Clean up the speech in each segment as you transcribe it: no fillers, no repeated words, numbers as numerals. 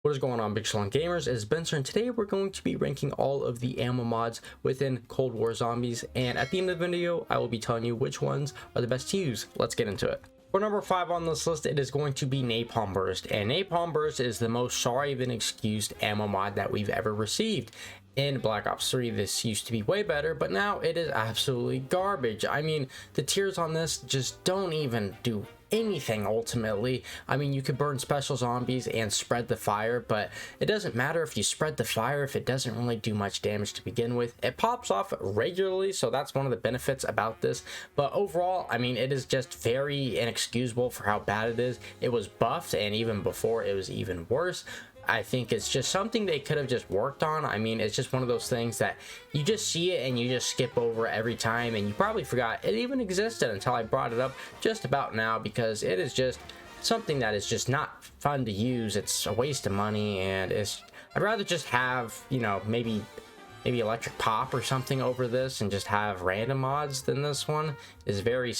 What is going on, Big Shalom Gamers? It's Spencer, and today we're going to be ranking all of the ammo mods within Cold War Zombies, and at the end of the video I will be telling you which ones are the best to use. Let's get into it. For number 5 on this list, it is going to be Napalm Burst, and Napalm Burst is the most sorry than excused ammo mod that we've ever received. In Black Ops 3, this used to be way better, but now it is absolutely garbage. I mean, the tiers on this just don't even do anything ultimately. I mean, you could burn special zombies and spread the fire, but it doesn't matter if you spread the fire if it doesn't really do much damage to begin with. It pops off regularly, so that's one of the benefits about this, but overall, I mean, it is just very inexcusable for how bad it is. It was buffed, and even before it was even worse. I think it's just something they could have just worked on. I mean, it's just one of those things that you just see it and you just skip over every time, and you probably forgot it even existed until I brought it up just about now, because it is just something that is just not fun to use. It's a waste of money, and I'd rather just have, you know, maybe electric pop or something over this and just have random mods than this one. Is very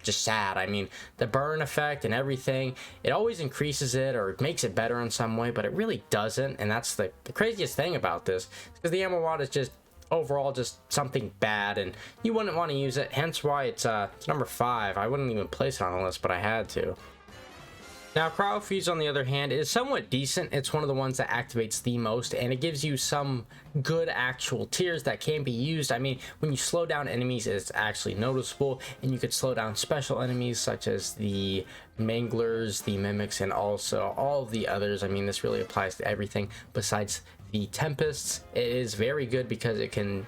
just sad. I mean, the burn effect and everything, it always increases it or makes it better in some way, but it really doesn't. And that's the craziest thing about this, because the ammo mod is just overall just something bad and you wouldn't want to use it, hence why it's number 5. I wouldn't even place it on the list, but I had to. Now, Cryo Fuse, on the other hand, is somewhat decent. It's one of the ones that activates the most, and it gives you some good actual tiers that can be used. I mean, when you slow down enemies, it's actually noticeable, and you could slow down special enemies such as the Manglers, the Mimics, and also all of the others. I mean, this really applies to everything besides the Tempests. It is very good because it can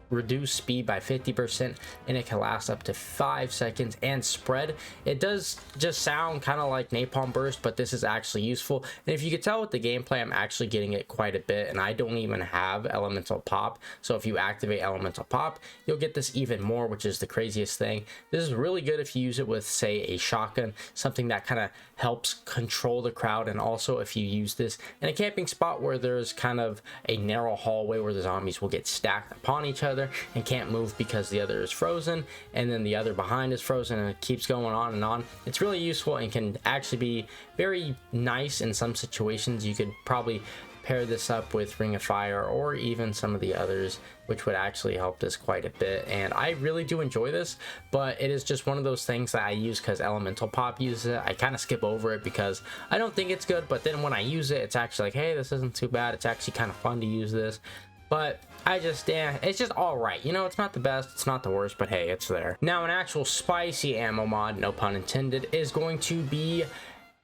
reduce speed by 50%, and it can last up to 5 seconds, and spread. It does just sound kind of like Napalm Burst, but this is actually useful. And if you could tell with the gameplay, I'm actually getting it quite a bit, and I don't even have Elemental Pop, so if you activate Elemental Pop, you'll get this even more, which is the craziest thing. This is really good if you use it with, say, a shotgun, something that kind of helps control the crowd. And also if you use this in a camping spot where there's kind of a narrow hallway where the zombies will get stacked upon each other and can't move because the other is frozen, and then the other behind is frozen, and it keeps going on and on. It's really useful and can actually be very nice in some situations. You could probably pair this up with Ring of Fire or even some of the others, which would actually help this quite a bit. And I really do enjoy this, but it is just one of those things that I use because Elemental Pop uses it. I kind of skip over it because I don't think it's good, but then when I use it, it's actually like, hey, this isn't too bad. It's actually kind of fun to use this. But it's just all right. You know, it's not the best, it's not the worst, but hey, it's there. Now, an actual spicy ammo mod, no pun intended, is going to be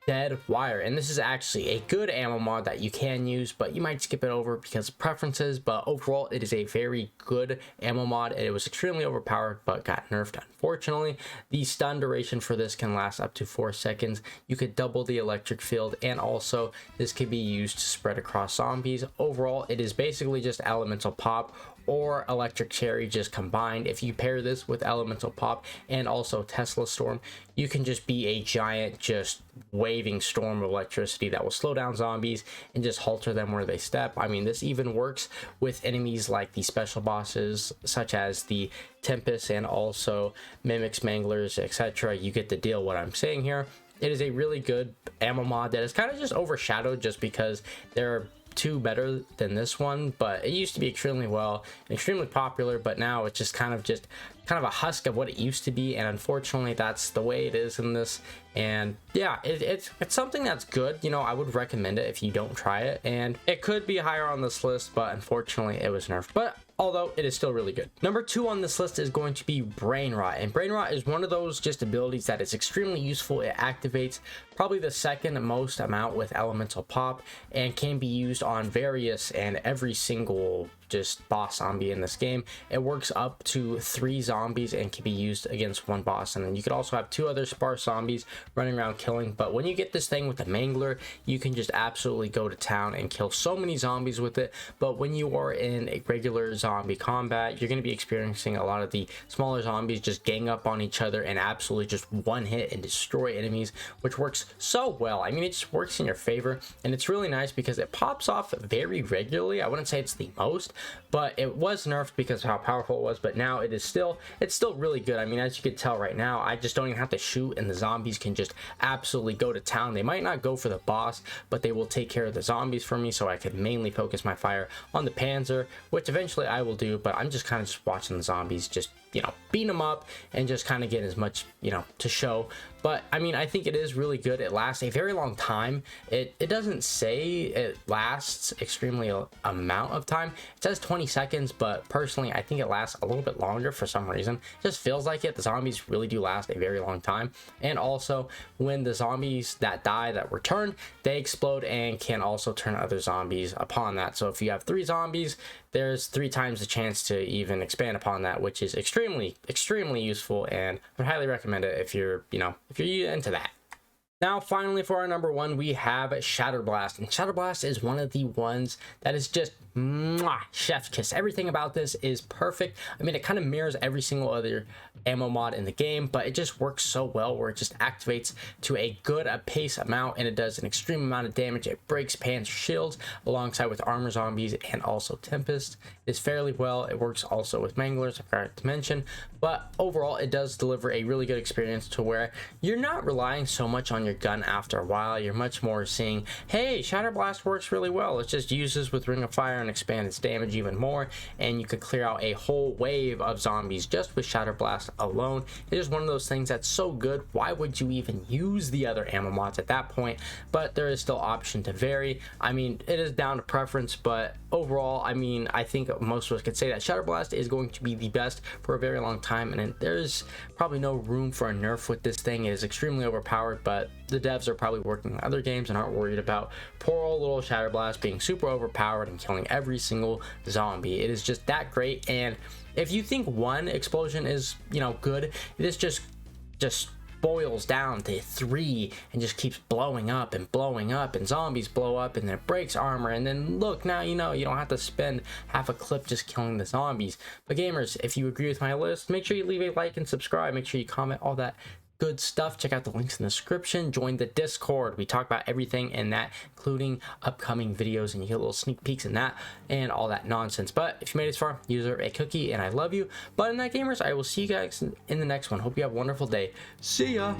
Deadwire, and this is actually a good ammo mod that you can use, but you might skip it over because of preferences. But overall, it is a very good ammo mod, and it was extremely overpowered but got nerfed, unfortunately. The stun duration for this can last up to 4 seconds. You could double the electric field, and also this can be used to spread across zombies. Overall, it is basically just Elemental Pop or Electric Cherry just combined. If you pair this with Elemental Pop and also Tesla Storm, you can just be a giant just waving storm of electricity that will slow down zombies and just halter them where they step. I mean, this even works with enemies like the special bosses such as the Tempest and also Mimics, Manglers, etc. You get the deal what I'm saying here. It is a really good ammo mod that is kind of just overshadowed just because they're two better than this one, but it used to be extremely popular, but now it's just kind of a husk of what it used to be, and unfortunately that's the way it is in this. And yeah, it's something that's good. You know, I would recommend it if you don't try it, and it could be higher on this list, but unfortunately it was nerfed, but although it is still really good. Number 2 on this list is going to be Brain Rot, and Brain Rot is one of those just abilities that is extremely useful. It activates probably the second most amount with Elemental Pop, and can be used on various and every single just boss zombie in this game. It works up to 3 zombies and can be used against 1 boss, and then you could also have 2 other sparse zombies running around killing. But when you get this thing with the Mangler, you can just absolutely go to town and kill so many zombies with it. But when you are in a regular zombie combat, you're going to be experiencing a lot of the smaller zombies just gang up on each other and absolutely just one hit and destroy enemies, which works so well. I mean, it just works in your favor, and it's really nice because it pops off very regularly. I wouldn't say it's the most, but it was nerfed because of how powerful it was. But now it's still really good. I mean, as you can tell right now, I just don't even have to shoot, and the zombies can just absolutely go to town. They might not go for the boss, but they will take care of the zombies for me, so I could mainly focus my fire on the Panzer, which eventually I will do. But I'm just kind of just watching the zombies just, you know, beat them up and just kind of get as much, you know, to show. But I mean, I think it is really good. It lasts a very long time. It doesn't say it lasts extremely amount of time. It says 20 seconds, but personally I think it lasts a little bit longer for some reason. It just feels like it. The zombies really do last a very long time. And also, when the zombies that die, that return, they explode and can also turn other zombies upon that. So if you have 3 zombies, there's 3 times the chance to even expand upon that, which is extremely useful, and I highly recommend it if you're, you know, if you're into that. Now, finally, for our number 1, we have Shatter Blast, and Shatter Blast is one of the ones that is just chef's kiss. Everything about this is perfect. I mean, it kind of mirrors every single other ammo mod in the game, but it just works so well where it just activates to a good pace amount, and it does an extreme amount of damage. It breaks Panzer shields alongside with armor zombies and also Tempest. It's fairly well. It works also with Manglers, I forgot to mention, but overall it does deliver a really good experience to where you're not relying so much on your gun after a while. You're much more seeing, hey, Shatter Blast works really well. It just uses with Ring of Fire and expand its damage even more, and you could clear out a whole wave of zombies just with Shatter Blast alone. It is one of those things that's so good, why would you even use the other ammo mods at that point? But there is still option to vary. I mean, it is down to preference, but overall, I mean, I think most of us could say that Shatter Blast is going to be the best for a very long time, and there's probably no room for a nerf with this thing. It is extremely overpowered, but the devs are probably working on other games and aren't worried about poor old little Shatter Blast being super overpowered and killing every single zombie. It is just that great, and if you think one explosion is, you know, good, this just boils down to 3 and just keeps blowing up, and zombies blow up, and then it breaks armor, and then look, now you know you don't have to spend half a clip just killing the zombies. But gamers, if you agree with my list, make sure you leave a like and subscribe. Make sure you comment, all that good stuff. Check out the links in the description. Join the Discord. We talk about everything in that, including upcoming videos, and you get little sneak peeks in that and all that nonsense. But if you made it this far, you deserve a cookie, and I love you. But in that, gamers, I will see you guys in the next one. Hope you have a wonderful day. See ya.